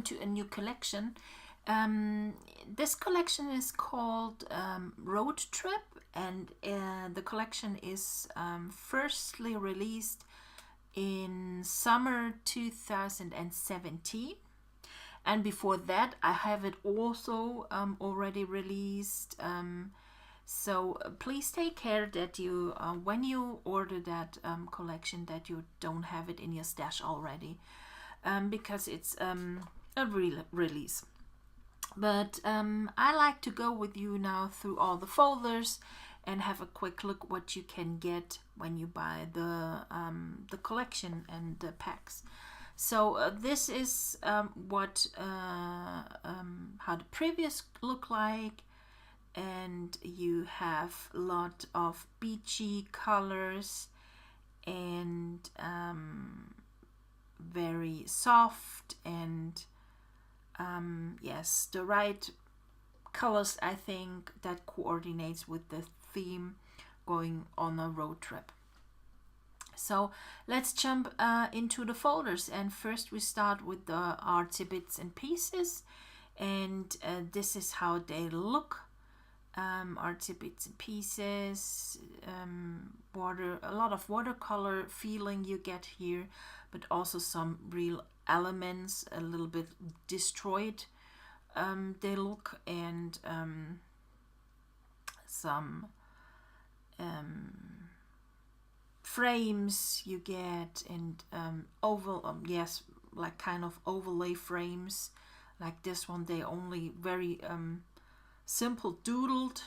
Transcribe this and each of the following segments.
to a new collection. This collection is called Roadtrip, and the collection is firstly released in summer 2017. And before that, I have it also already released. So please take care that you, when you order that collection, that you don't have it in your stash already, because it's a release. But I like to go with you now through all the folders and have a quick look what you can get when you buy the collection and the packs. So this is what how the previous look like, and you have a lot of beachy colors and very soft and yes, the right colors, I think, that coordinates with the theme going on a road trip. So let's jump into the folders, and first we start with the artsy bits and pieces, and this is how they look. Artsy bits and pieces, a lot of watercolor feeling you get here, but also some real elements, a little bit destroyed they look, and some frames you get, and oval, yes, like kind of overlay frames like this one. They only very simple doodled,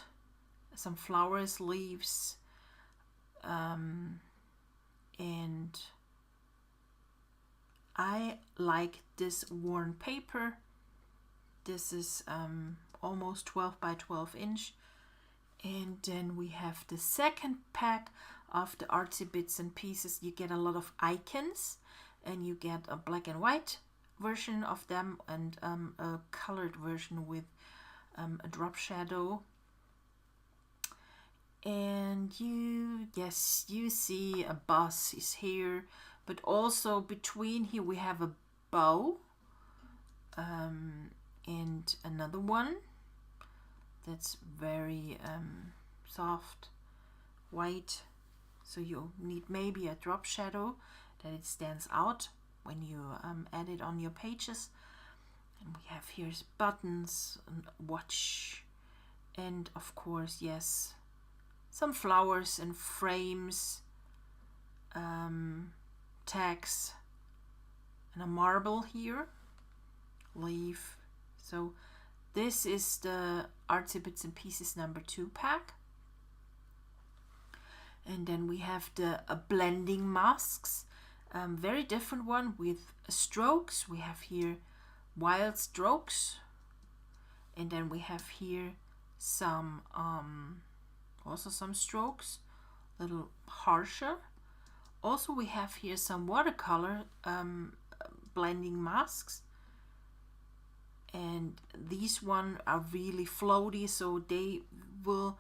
some flowers, leaves, and I like this worn paper. This is almost 12 by 12 inch. And then we have the second pack of the artsy bits and pieces. You get a lot of icons, and you get a black and white version of them, and a colored version with a drop shadow. And you see a bus is here, but also between here we have a bow, and another one that's very soft white, so you need maybe a drop shadow that it stands out when you add it on your pages. And we have here buttons, and watch, and of course, yes, some flowers and frames, tags, and a marble here, leaf. So this is the artsy bits and pieces number 2 pack. And then we have the blending masks, very different one with strokes. We have here wild strokes, and then we have here some also some strokes, a little harsher. Also we have here some watercolor blending masks, and these one are really floaty, so they will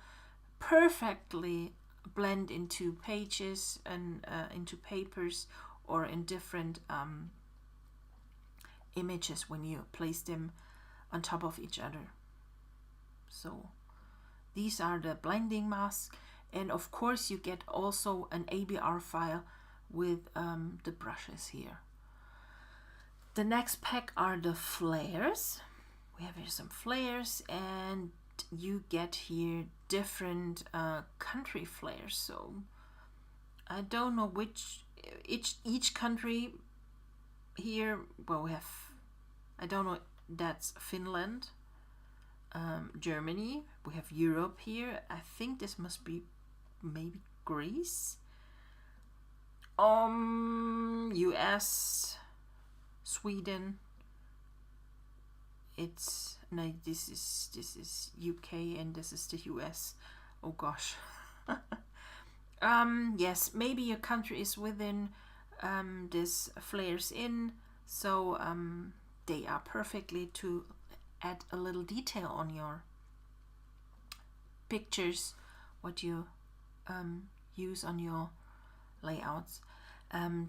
perfectly blend into pages and into papers, or in different images when you place them on top of each other. So these are the blending masks, and of course you get also an ABR file with the brushes here. The next pack are the flares. We have here some flares, and you get here different country flares. So I don't know which each country here. Well, we have, I don't know, that's Finland, Germany. We have Europe here. I think this must be maybe Greece. US, Sweden. It's no, this is UK, and this is the US. Oh gosh. Yes, maybe your country is within this flares in, so they are perfectly to add a little detail on your pictures, what you use on your layouts.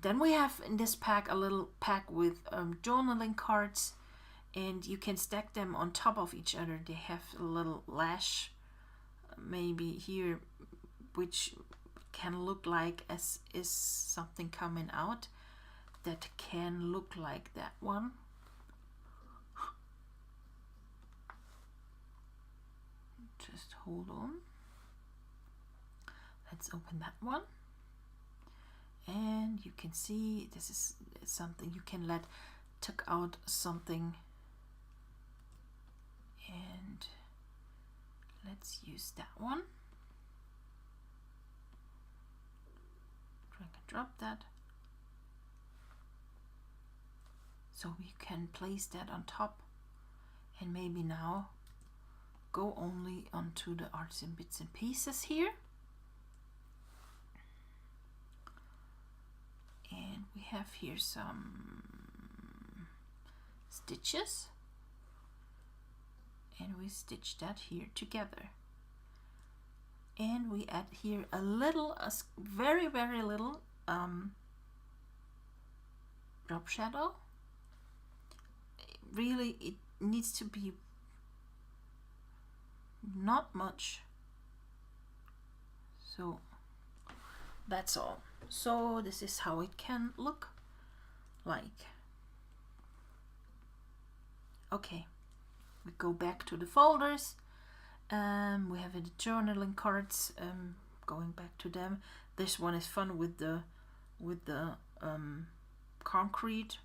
Then we have in this pack a little pack with journaling cards, and you can stack them on top of each other. They have a little lash maybe here, which can look like as is something coming out, that can look like that one. Just hold on. Let's open that one. And you can see this is something you can let tuck out something. And let's use that one. Drag and drop that. So you can place that on top, and maybe now go only onto the arts and bits and pieces here. And we have here some stitches, and we stitch that here together. And we add here a little, very little drop shadow. Really, it needs to be not much. So that's all. So this is how it can look like. Okay, we go back to the folders. We have the journaling cards. Going back to them. This one is fun with the concrete,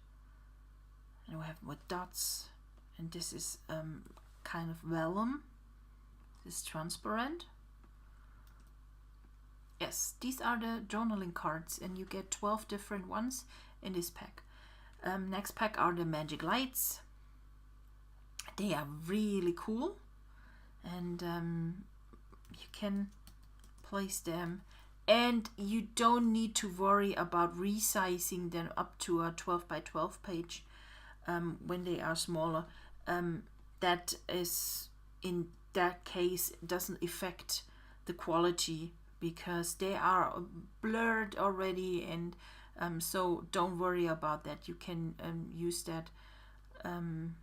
and we have with dots. And this is kind of vellum. This is transparent. Yes, these are the journaling cards, and you get 12 different ones in this pack. Next pack are the magic lights. They are really cool, and you can place them, and you don't need to worry about resizing them up to a 12 by 12 page when they are smaller. That is, in that case, it doesn't affect the quality, because they are blurred already, and so don't worry about that. You can use that and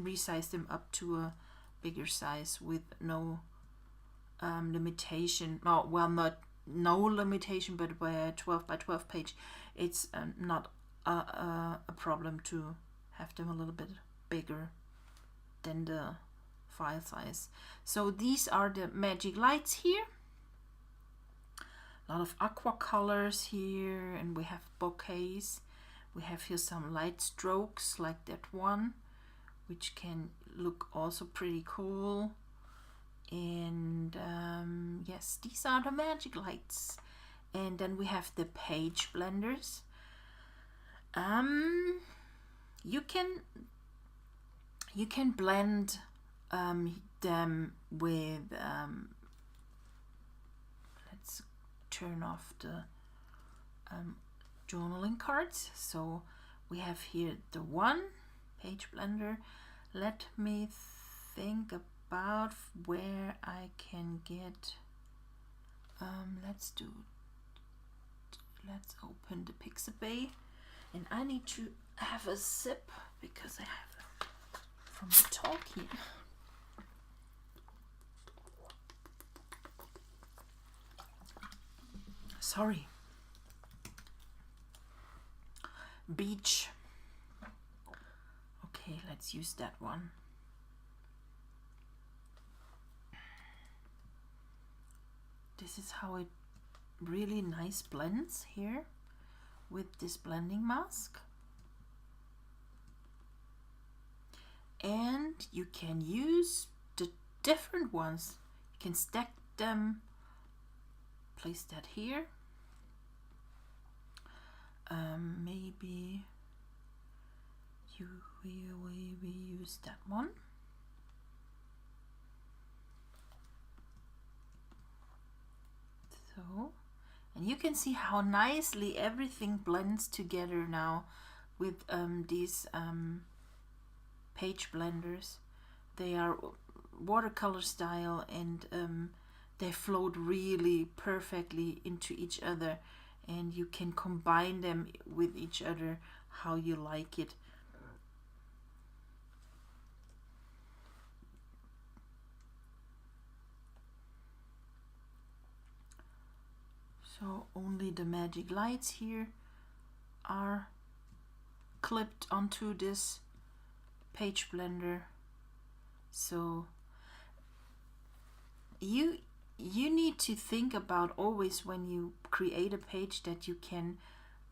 resize them up to a bigger size with no limitation. Oh, well, not no limitation, but by a 12 by 12 page, it's not a problem to have them a little bit bigger than the file size. So these are the magic lights here. A lot of aqua colors here, and we have bouquets. We have here some light strokes like that one, which can look also pretty cool. And yes, these are the magic lights. And then we have the page blenders. You can blend them with let's turn off the journaling cards. So we have here the one page blender. Let me think about where I can get let's open the Pixabay, and I need to have a sip because I have from the talk here. Sorry. Beach. Okay, let's use that one. This is how it really nice blends here with this blending mask. And you can use the different ones. You can stack them, place that here. Maybe we use that one. So, and you can see how nicely everything blends together now with these page blenders. They are watercolor style, and they float really perfectly into each other, and you can combine them with each other how you like it. So only the magic lights here are clipped onto this page blender. So you need to think about always when you create a page that you can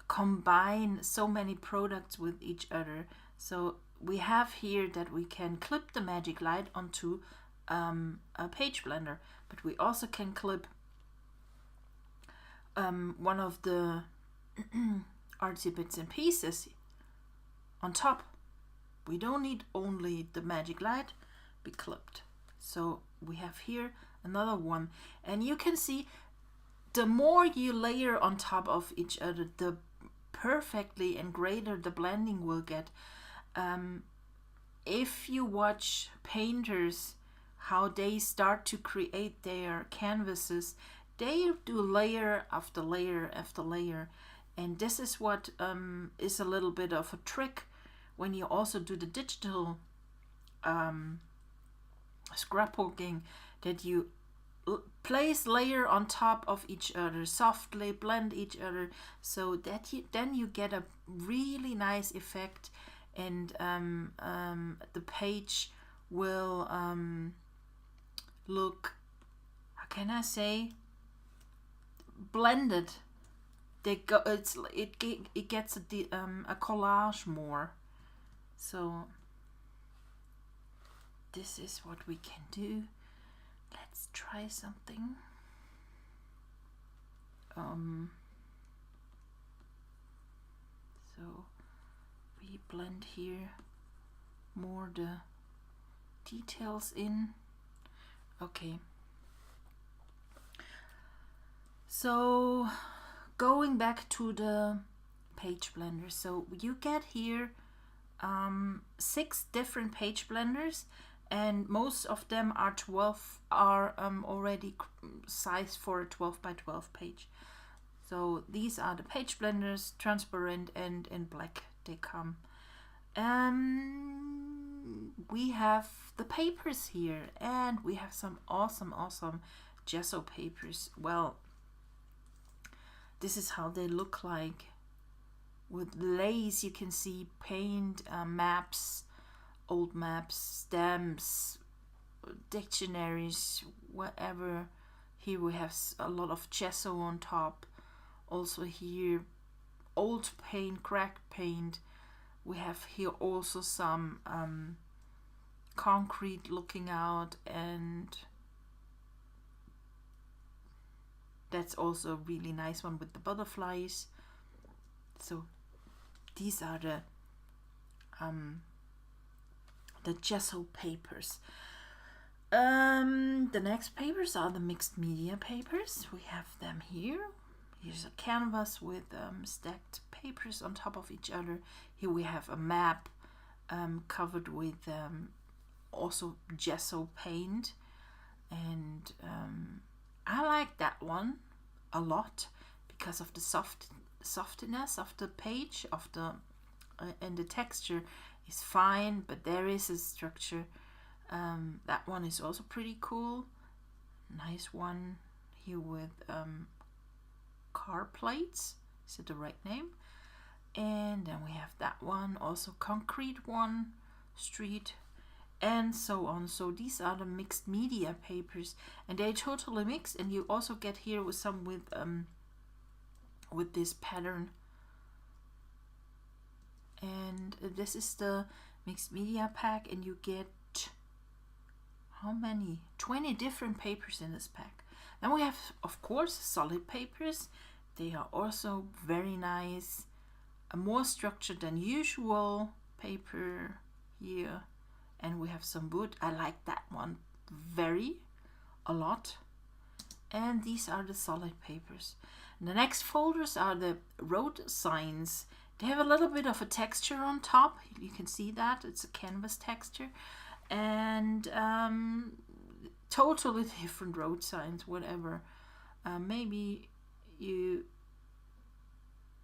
combine so many products with each other. So we have here that we can clip the magic light onto a page blender, but we also can clip one of the artsy bits and pieces on top. We don't need only the magic light be clipped. So we have here another one, and you can see the more you layer on top of each other, the perfectly and greater the blending will get. If you watch painters, how they start to create their canvases, they do layer after layer after layer, and this is what is a little bit of a trick when you also do the digital scrapbooking, that you place layer on top of each other, softly blend each other, so that you get a really nice effect, and the page will look, how can I say, blended. It gets a collage more. So this is what we can do. Let's try something. So we blend here more the details in. Okay. So going back to the page blender, so you get here 6 different page blenders, and most of them are already sized for a 12 by 12 page. So these are the page blenders, transparent and in black they come. We have the papers here, and we have some awesome gesso papers. Well, this is how they look like. With lace, you can see paint, maps, old maps, stamps, dictionaries, whatever. Here we have a lot of gesso on top. Also here, old paint, cracked paint. We have here also some concrete looking out, and that's also a really nice one with the butterflies. So these are the gesso papers. The next papers are the mixed media papers. We have them here. Here's a canvas with stacked papers on top of each other. Here we have a map covered with also gesso paint, and I like that one a lot because of the softness of the page, of the and the texture is fine, but there is a structure. That one is also pretty cool. Nice one here with car plates. Is it the right name? And then we have that one, also concrete one, street, and so on. So these are the mixed media papers, and they totally mix. And you also get here with some with this pattern. And this is the mixed media pack, and you get how many? 20 different papers in this pack. Then we have, of course, solid papers. They are also very nice. A more structured than usual paper here. And we have some wood. I like that one a lot. And these are the solid papers. And the next folders are the road signs. They have a little bit of a texture on top. You can see that. It's a canvas texture. And totally different road signs, whatever. Maybe you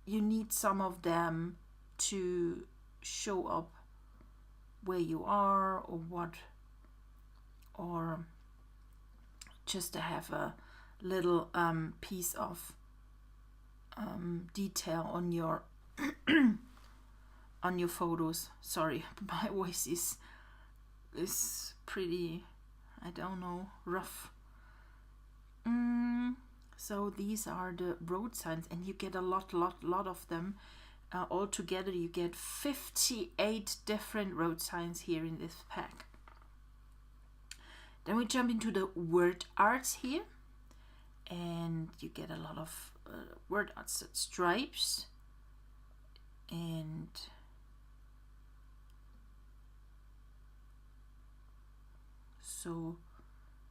need some of them to show up where you are or what, or just to have a little piece of detail on your photos. Sorry, my voice is pretty, I don't know, rough. So these are the road signs, and you get a lot of them. Altogether, you get 58 different road signs here in this pack. Then we jump into the word arts here, and you get a lot of word arts, stripes, and so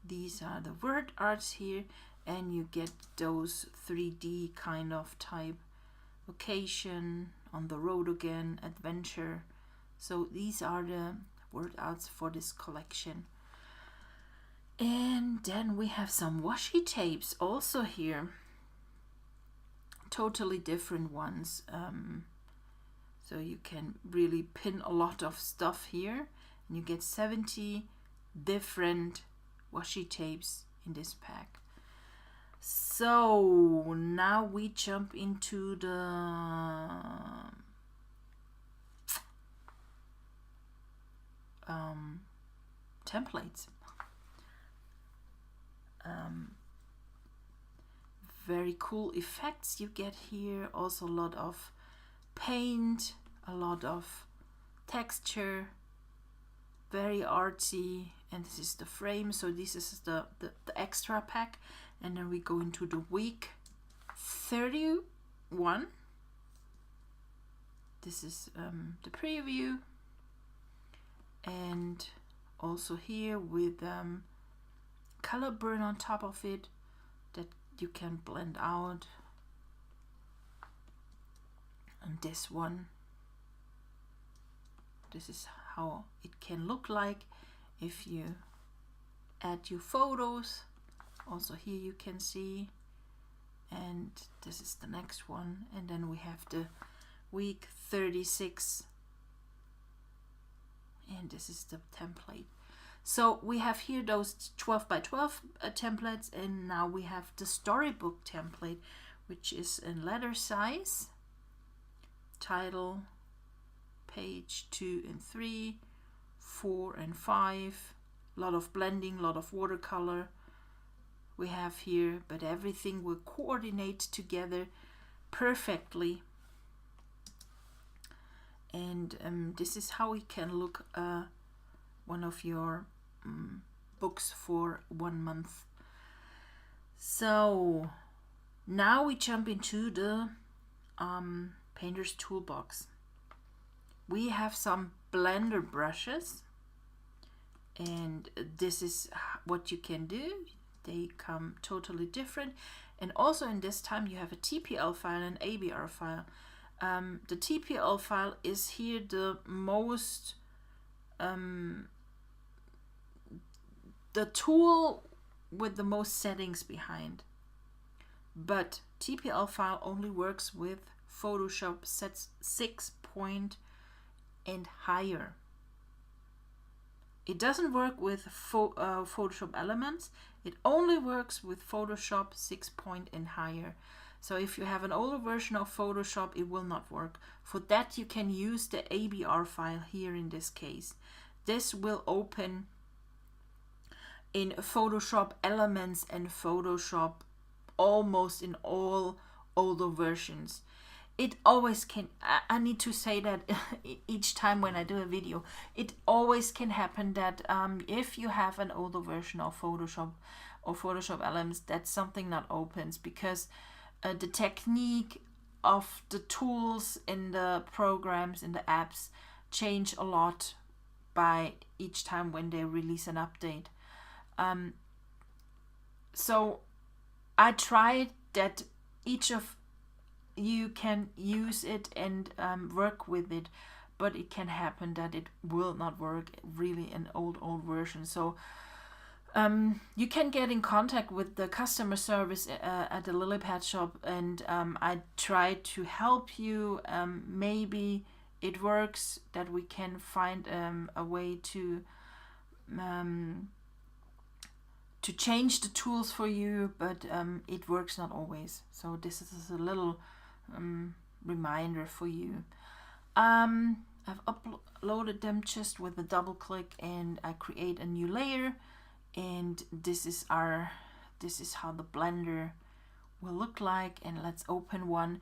these are the word arts here, and you get those 3D kind of type, vacation, on the road again, adventure. So these are the word arts for this collection. And then we have some washi tapes also here, totally different ones. So you can really pin a lot of stuff here, and you get 70 different washi tapes in this pack. So now we jump into the templates. Very cool effects you get here. Also a lot of paint, a lot of texture, very artsy. And this is the frame, so this is the extra pack. And then we go into the week 31. This is the preview, and also here with color burn on top of it that you can blend out. And this one, this is how it can look like if you add your photos. Also here you can see, and this is the next one. And then we have the week 36, and this is the template. So we have here those 12 by 12 templates, and now we have the storybook template, which is in letter size, title, page 2 and 3, 4 and 5, a lot of blending, a lot of watercolor we have here, but everything will coordinate together perfectly. And this is how it can look, one of your books for 1 month. So now we jump into the painter's toolbox. We have some blender brushes, and this is what you can do. They come totally different, and also in this time you have a TPL file and ABR file. The TPL file is here the most the tool with the most settings behind, but TPL file only works with Photoshop sets 6 point and higher. It doesn't work with Photoshop Elements. It only works with Photoshop 6 point and higher. So if you have an older version of Photoshop, it will not work. For that, you can use the ABR file here in this case. This will open in Photoshop Elements and Photoshop almost in all older versions. It always can, I need to say that each time when I do a video, it always can happen that if you have an older version of Photoshop or Photoshop Elements, that something not opens, because the technique of the tools in the programs, in the apps, change a lot by each time when they release an update. So I tried that each of you can use it and work with it, but it can happen that it will not work really in old version. So you can get in contact with the customer service at the lily pad shop, and I try to help you. Maybe it works, that we can find a way to to change the tools for you, but it works not always. So this is a little reminder for you. I've uploaded them just with a double click, and I create a new layer, and this is how the blender will look like. And let's open one,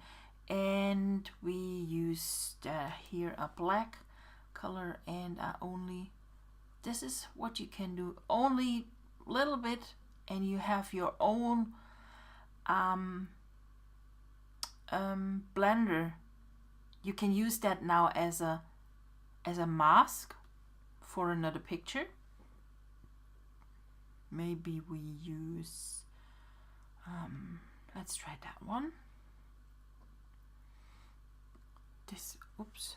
and we used here a black color, and this is what you can do, only little bit, and you have your own blender. You can use that now as a mask for another picture. Maybe we use let's try that one. Oops.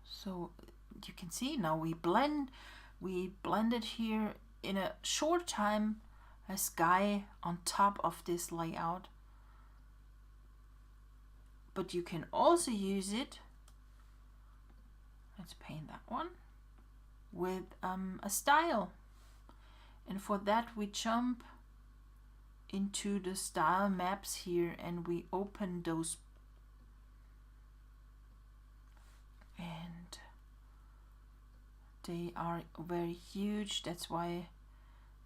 So you can see now we blended here in a short time a sky on top of this layout. But you can also use it, let's paint that one, with a style. And for that we jump into the style maps here, and we open those, and they are very huge. That's why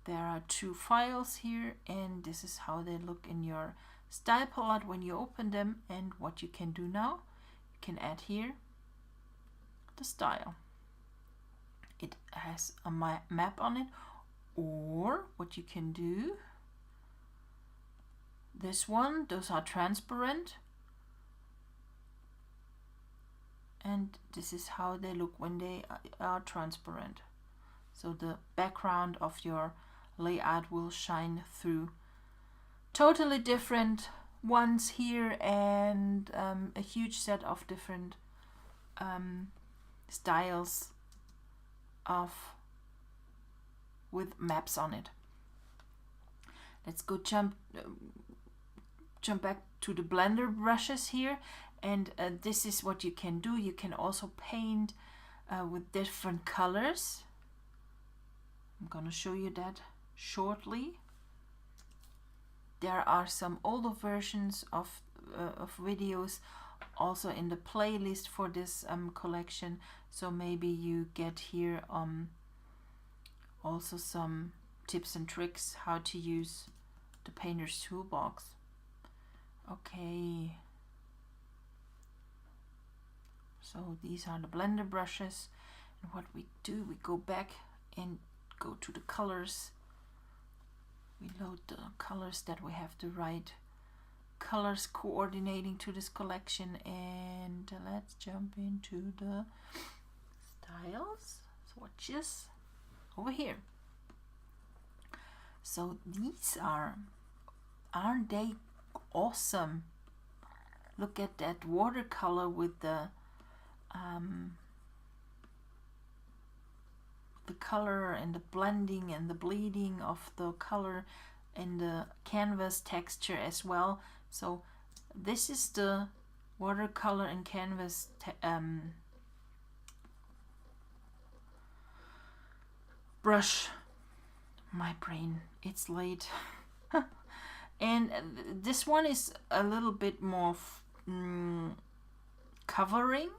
there are 2 files here, and this is how they look in your style palette when you open them. And what you can do now, you can add here the style. It has a map on it, or what you can do, this one, those are transparent, and this is how they look when they are transparent. So the background of your layout will shine through. Totally different ones here, and a huge set of different styles with maps on it. Let's go jump back to the blender brushes here, and this is what you can do. You can also paint with different colors. I'm gonna show you that shortly. There are some older versions of videos also in the playlist for this collection, so maybe you get here also some tips and tricks how to use the painter's toolbox. Okay, so these are the blender brushes, and what we do, we go back and go to the colors. We load the colors that we have the right colors coordinating to this collection, and let's jump into the styles swatches over here. So these aren't they awesome? Look at that watercolor with the color and the blending and the bleeding of the color and the canvas texture as well. So this is the watercolor and canvas brush. My brain, it's late. And this one is a little bit more covering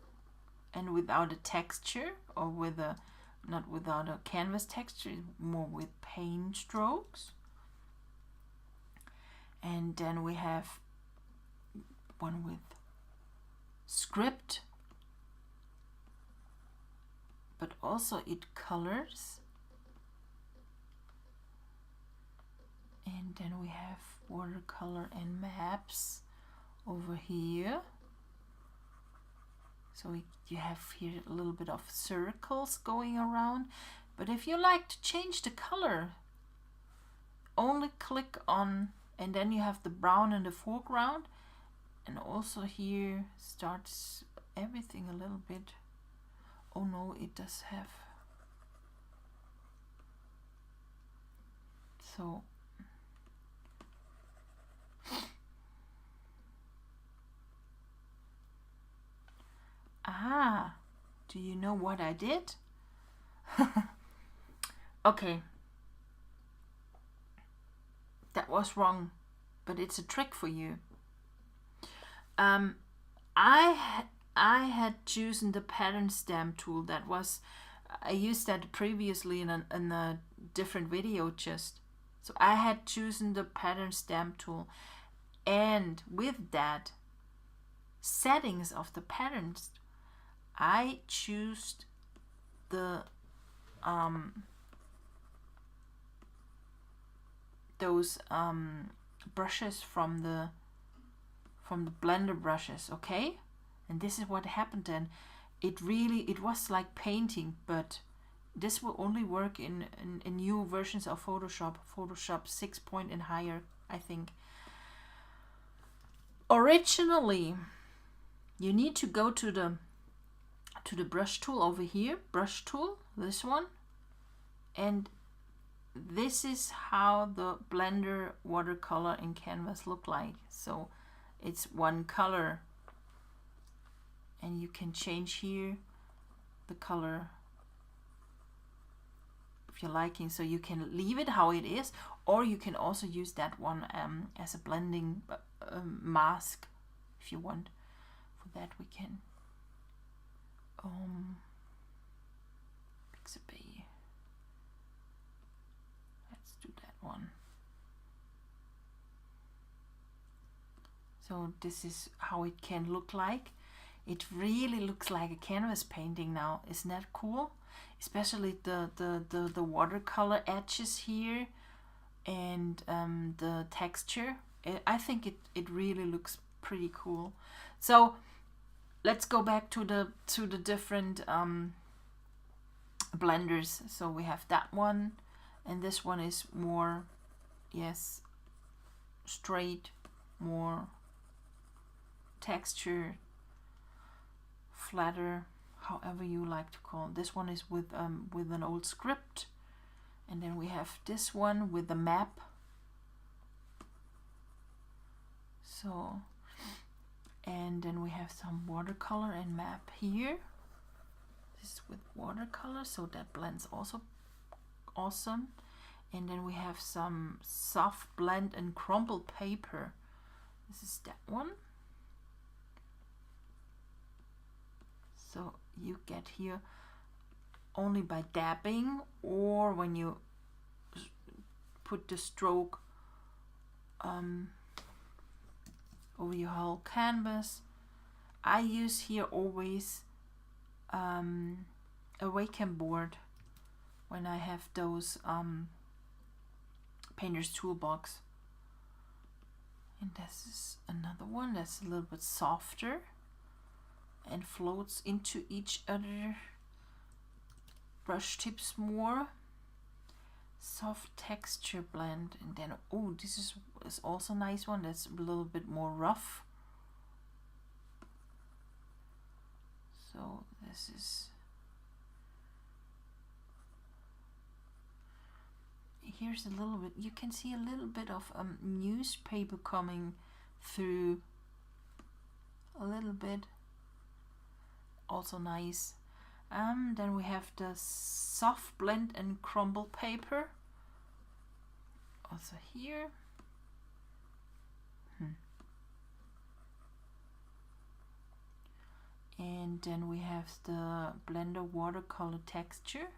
and without a texture, or with a not without a canvas texture, more with paint strokes. And then we have one with script, but also it colors. And then we have watercolor and maps over here. So you have here a little bit of circles going around. But if you like to change the color, only click on, and then you have the brown in the foreground. And also here starts everything a little bit. Oh no, it does have. So do you know what I did? Okay, that was wrong, but it's a trick for you. I had chosen the pattern stamp tool. That was, I used that previously in a different video just. So I had chosen the pattern stamp tool, and with that settings of the patterns, I choose the those brushes from the blender brushes, okay? And this is what happened then. It was like painting, but this will only work in new versions of Photoshop 6 and higher, I think. Originally, you need to go to the brush tool over here, brush tool, this one, and this is how the Blender watercolor in canvas look like. So it's one color, and you can change here the color if you're liking. So you can leave it how it is, or you can also use that one as a blending mask if you want. For that we can Pixabay. Let's do that one. So this is how it can look like. It really looks like a canvas painting now. Isn't that cool? Especially the watercolor edges here and the texture. I think it really looks pretty cool. So let's go back to the different blenders. So we have that one, and this one is more, yes, straight, more texture, flatter, however you like to call it. This one is with an old script, and then we have this one with the map. So, and then we have some watercolor and map here. This is with watercolor, so that blends also awesome. And then we have some soft blend and crumble paper. This is that one. So you get here only by dabbing, or when you put the stroke over your whole canvas. I use here always a Wacom board when I have those Painter's Toolbox. And this is another one that's a little bit softer and floats into each other brush tips more. Soft texture blend. And then, oh, this is also a nice one that's a little bit more rough. So this is, here's a little bit, you can see a little bit of newspaper coming through a little bit. Also nice. Then we have the soft blend and crumble paper. Also here. And then we have the Blender watercolor texture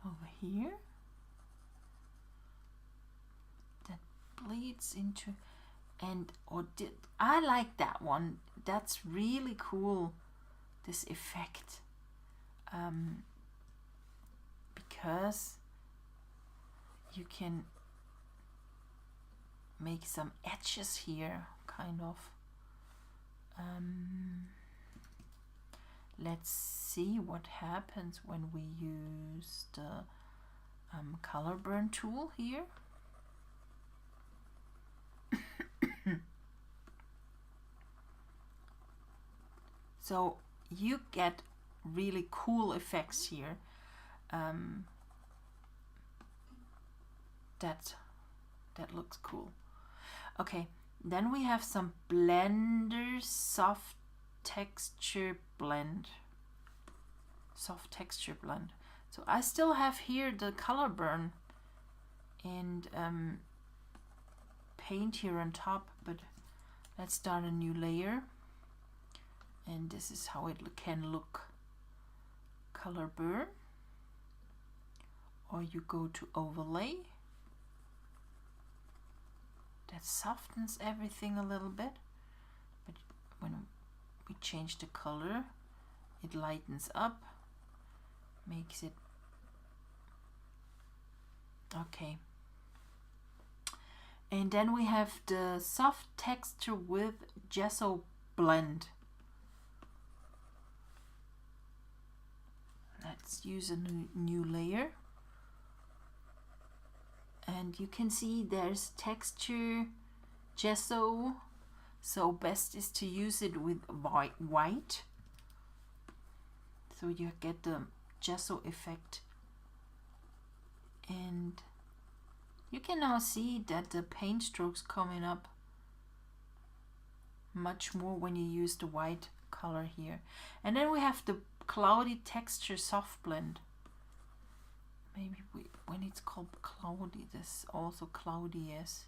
over here. That bleeds into, and I like that one. That's really cool, this effect, because you can make some edges here, kind of. Let's see what happens when we use the color burn tool here. So you get really cool effects here. That looks cool. Okay, then we have some Blender soft texture blend. So I still have here the color burn and paint here on top, but let's start a new layer. And this is how it can look. Color burn, or you go to overlay. That softens everything a little bit, but when we change the color, it lightens up, makes it okay. And then we have the soft texture with gesso blend. Let's use a new layer. And you can see there's texture, gesso, so best is to use it with white. So you get the gesso effect. And you can now see that the paint strokes coming up much more when you use the white color here. And then we have the cloudy texture soft blend. Maybe when it's called cloudy, this also cloudy, yes.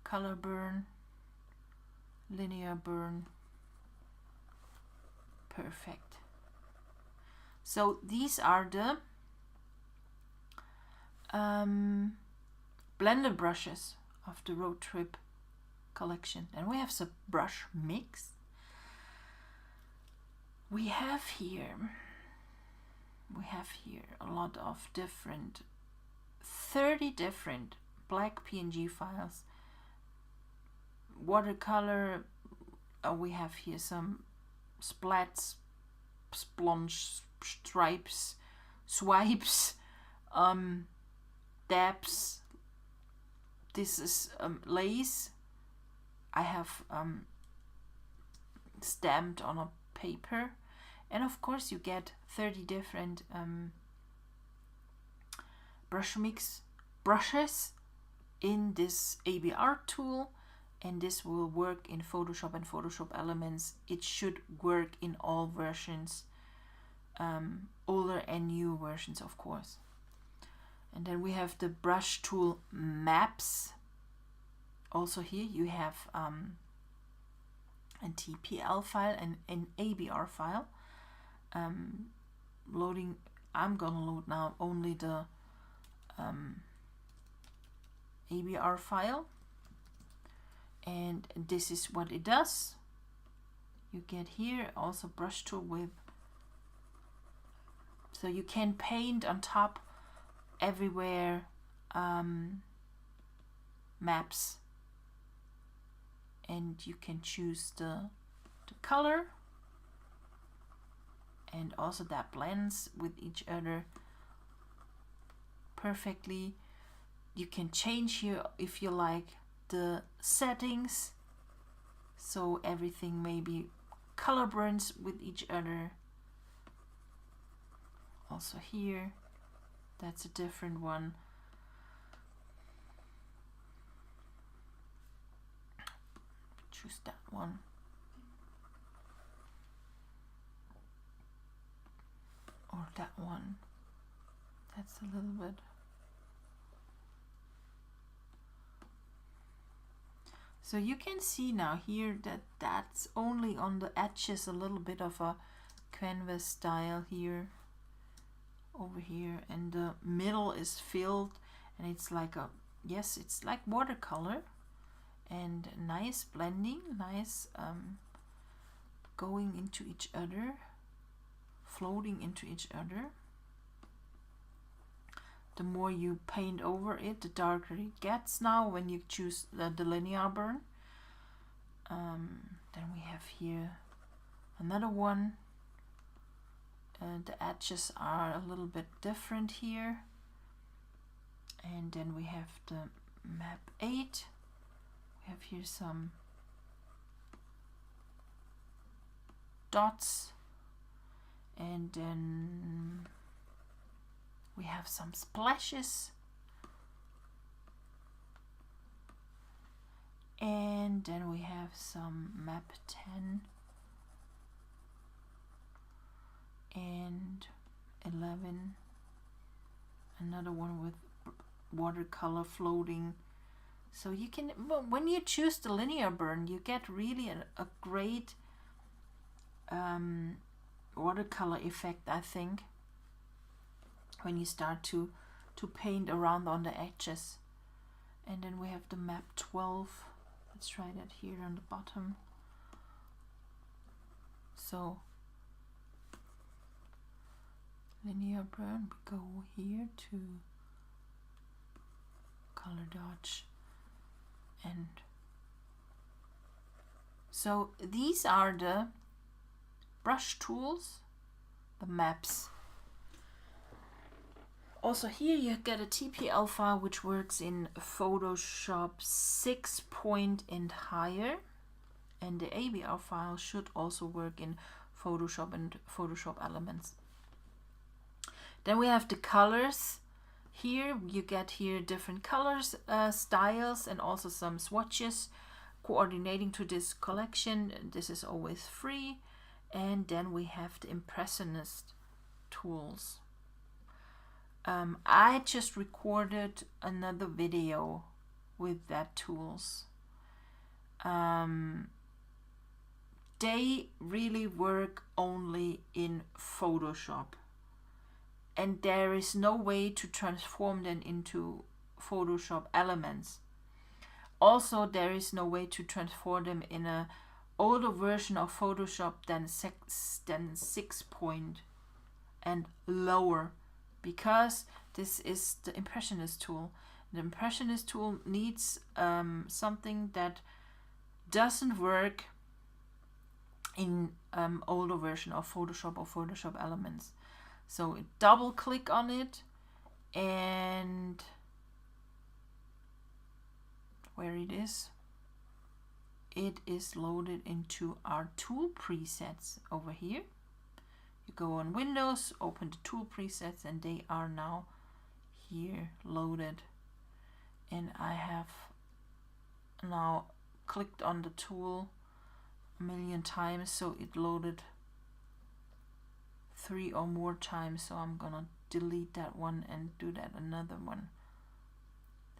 Color burn, linear burn, perfect. So these are the blender brushes of the Roadtrip collection. And we have some brush mix. We have here a lot of different 30 different black PNG files, watercolor. We have here some splats, splunge, stripes, swipes, dabs. This is lace. I have stamped on a paper. And of course you get 30 different brush mix brushes in this ABR tool, and this will work in Photoshop and Photoshop Elements. It should work in all versions, older and new versions of course. And then we have the brush tool maps. Also here you have a TPL file and an ABR file. Loading, I'm gonna load now only the ABR file, and this is what it does. You get here also brush tool with, so you can paint on top everywhere, maps, and you can choose the color. And also that blends with each other perfectly. You can change here if you like the settings, so everything maybe color burns with each other. Also here, that's a different one. Choose that one. Or that one. That's a little bit. So you can see now here that that's only on the edges, a little bit of a canvas style here, over here, and the middle is filled, and it's like a, yes, it's like watercolor, and nice blending, nice going into each other, floating into each other. The more you paint over it, the darker it gets now when you choose the linear burn. Then we have here another one. The edges are a little bit different here. And then we have the map 8. We have here some dots. And then we have some splashes, and then we have some map 10 and 11 in another one with watercolor floating. So you can, when you choose the linear burn, you get really a great watercolor effect, I think, when you start to paint around on the edges. And then we have the map 12. Let's try that here on the bottom. So linear burn, we go here to color dodge, and so these are the brush tools, the maps. Also here you get a TPL file which works in Photoshop 6 and higher, and the ABR file should also work in Photoshop and Photoshop Elements. Then we have the colors. Here you get here different colors, styles, and also some swatches coordinating to this collection. This is always free. And then we have the Impressionist tools. I just recorded another video with that tools. They really work only in Photoshop, and there is no way to transform them into Photoshop Elements. Also, there is no way to transform them in a older version of Photoshop than 6 and lower, because this is the Impressionist tool. The Impressionist tool needs something that doesn't work in older version of Photoshop or Photoshop Elements. So double click on it, and where it is loaded into our tool presets over here. You go on Windows, open the tool presets, and they are now here loaded. And I have now clicked on the tool a million times, so it loaded 3 or more times. So I'm gonna delete that one and do that another one.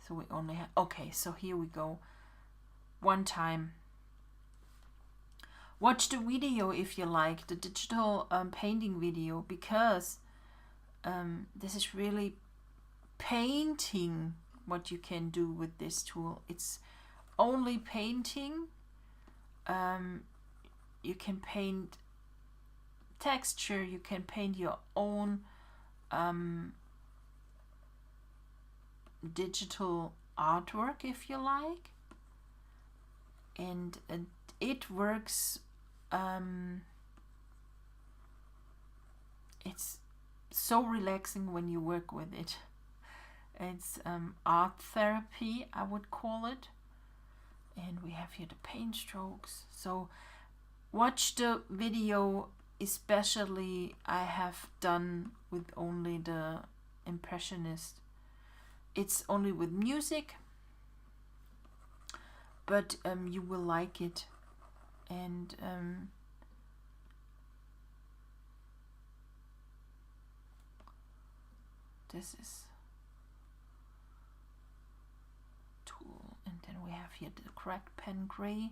So we only have, okay, so here we go. One time. Watch the video if you like, the digital painting video, because this is really painting what you can do with this tool. It's only painting. You can paint texture, you can paint your own digital artwork if you like, and it works. It's so relaxing when you work with it. It's art therapy, I would call it. And we have here the paint strokes. So watch the video, especially I have done with only the Impressionist. It's only with music, but you will like it. And this is tool, and then we have here the cracked pen gray.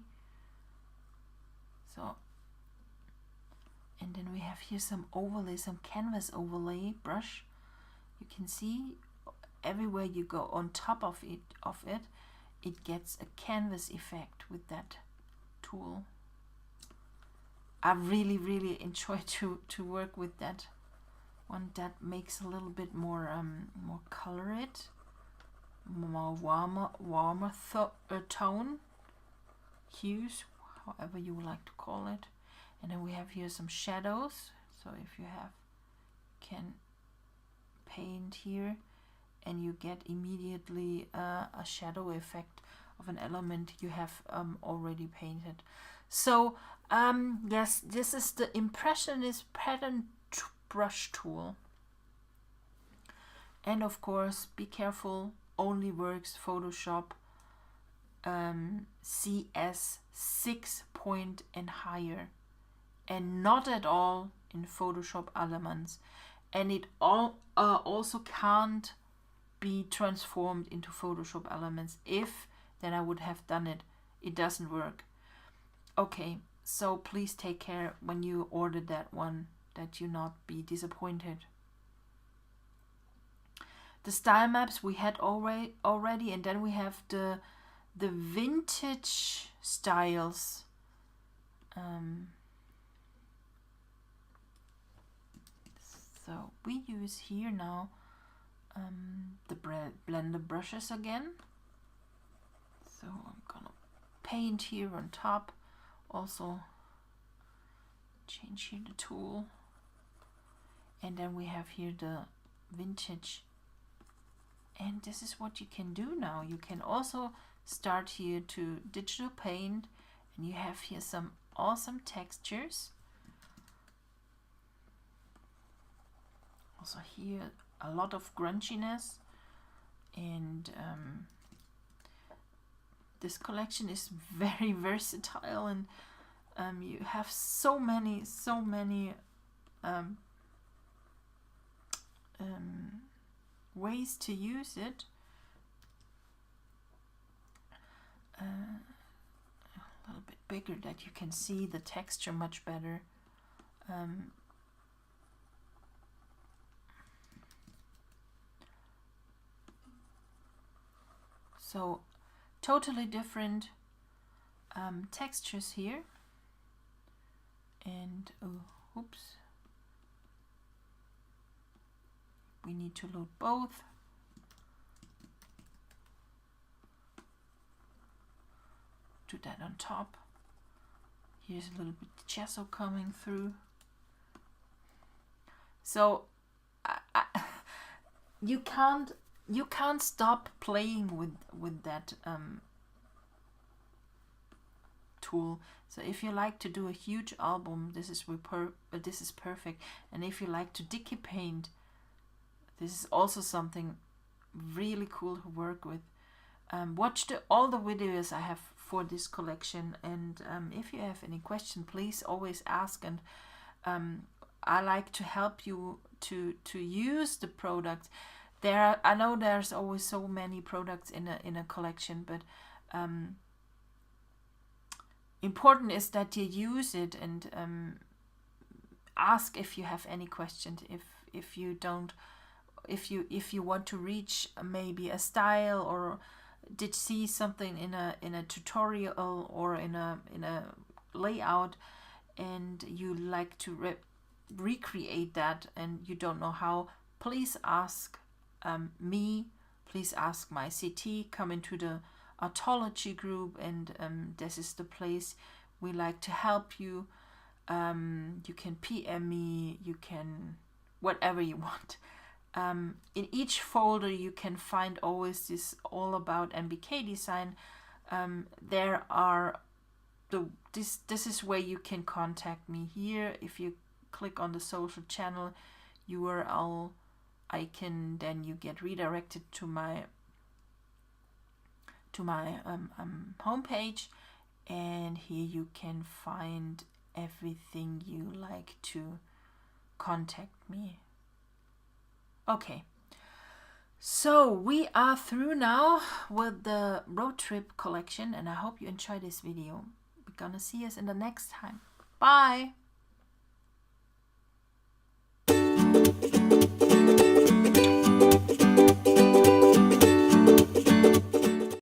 So, and then we have here some overlay, some canvas overlay brush. You can see everywhere you go on top of it, it gets a canvas effect with that tool. I really enjoy to work with that one. That makes a little bit more more colored, more warmer tone hues, however you would like to call it. And then we have here some shadows. So if you can paint here, and you get immediately a shadow effect of an element you have already painted. So yes, this is the Impressionist pattern brush tool. And of course, be careful, only works Photoshop CS 6 and higher, and not at all in Photoshop Elements. and it all also can't be transformed into Photoshop elements. If then I would have done it. It doesn't work. Okay, so please take care when you order that one, that you not be disappointed. The style maps we had already, and then we have the vintage styles. So we use here now the blender brushes again. So I'm gonna paint here on top. Also change here the tool, and then we have here the vintage, and this is what you can do now. You can also start here to digital paint, and you have here some awesome textures. Also here a lot of grunchiness, and this collection is very versatile, and you have so many ways to use it. A little bit bigger that you can see the texture much better. So totally different textures here, and oops, we need to load both. Do that on top. Here's a little bit gesso coming through. So you can't stop playing with that tool. So if you like to do a huge album, this is perfect. And if you like to dicky paint, this is also something really cool to work with. Watch all the videos I have for this collection, and if you have any question, please always ask, and I like to help you to use the product. I know there's always so many products in a collection, but important is that you use it, and ask if you have any questions. If you want to reach maybe a style, or did see something in a tutorial or in a layout, and you like to recreate that and you don't know how, please ask me, please ask my CT. Come into the Artology group, and this is the place we like to help you. You can PM me, you can whatever you want. In each folder you can find always this all about NBK-Design. There are this is where you can contact me. Here, if you click on the social channel URL icon, then you get redirected to my homepage, and here you can find everything you like to contact me. Okay, so we are through now with the road trip collection, and I hope you enjoyed this video. We're gonna see us in the next time. Bye.